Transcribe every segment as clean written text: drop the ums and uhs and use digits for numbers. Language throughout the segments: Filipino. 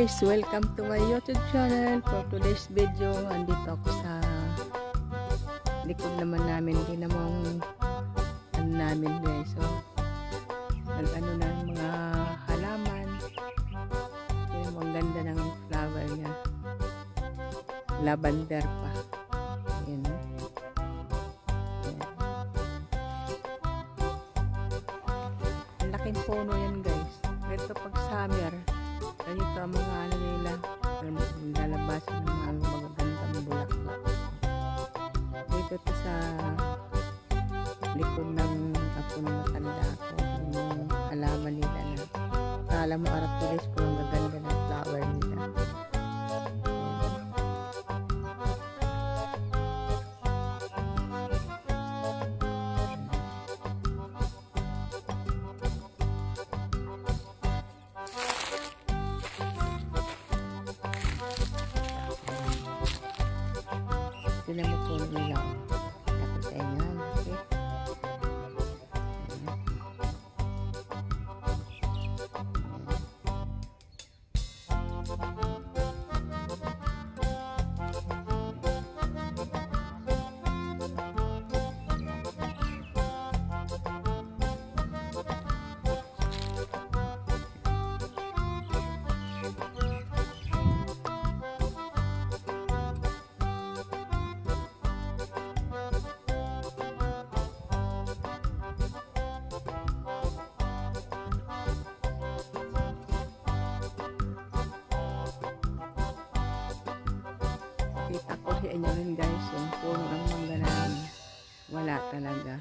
guys, welcome to my YouTube channel. For today's video, andito ako sa likod naman namin. Hindi namang ano namin guys. So, nag-ano na mga halaman. Yan, ang ganda ng flower niya. Lavender pa. Ayan. Ayan. Ang laking puno yan guys. Ito pag summer. Ganito ang mga ano nila, lalabasan ng mga magagandang bulaklak. Dito to sa likod ng ako ng matanda ko, yung halaman nila na kala mo aratilis po ang gaganda ng flower nila. Tinan mo po nila. Takot sa inyo. Okay. Kita ko sa inyo rin guys, yung puno ng mangga namin. Wala talaga.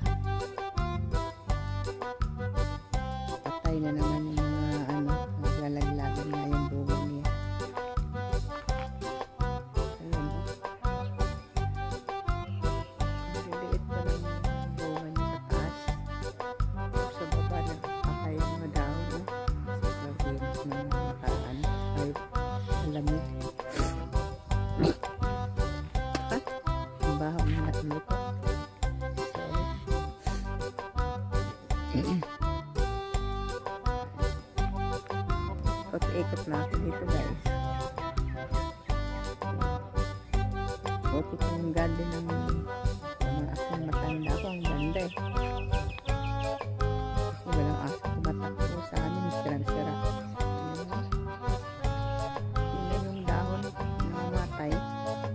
Patay na naman yung mga ano, naglalaglagan na yung bunga niya. Ayun. Ang liliit pa lang yung bunga niya sa taas. Sa baba na patay yung mga daon. Sa gawin ng nakaan. Ay, malamig. Bahaw na natin ito. Ikot natin dito guys. Buti ko yung garden ng mga akong matanda ko. Ang ganda eh. Kasi walang aso kumatakbo sa amin. Sirang-sira. Tingnan yung dahon na mamatay.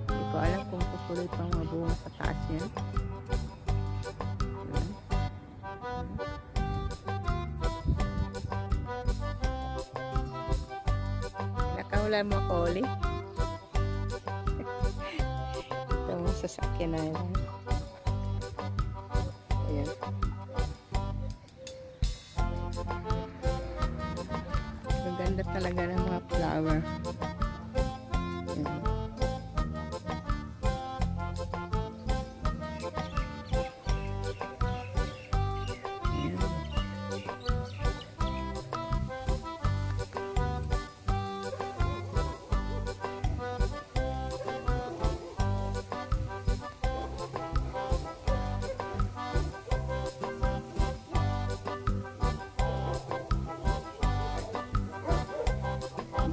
Hindi ko alam kung tutuloy pang mabunga sa taas yan. Nakahula mo ako ulit. Ito mo sasakyan na yan. Ayan. Maganda talaga ng mga flower. Ayan.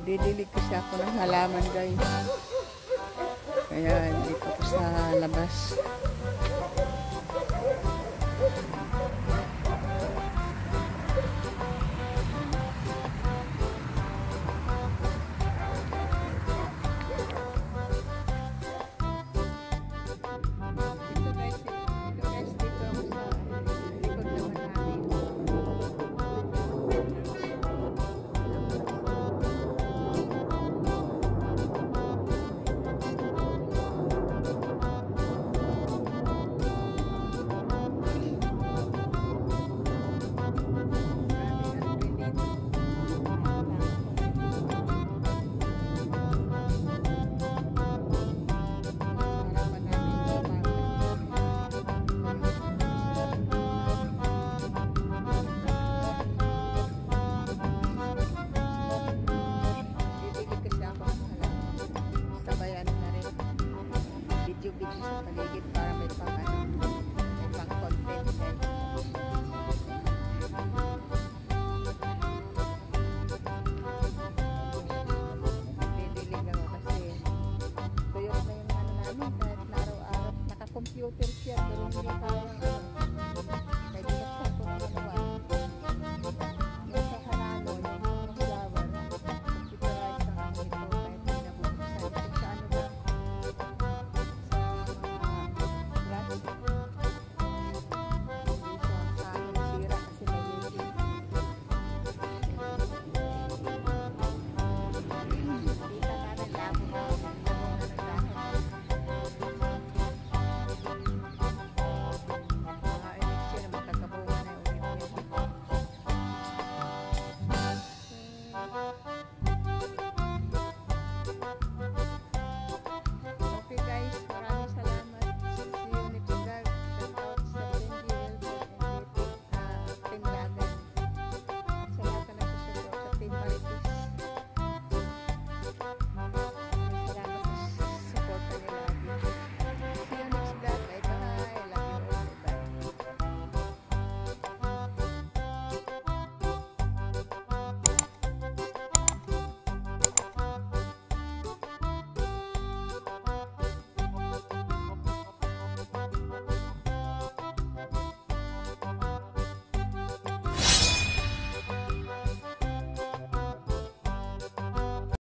Didilig kasi ako ng halaman guys. Kaya dito ko sa labas. computer siya, pero hindi kaya ano.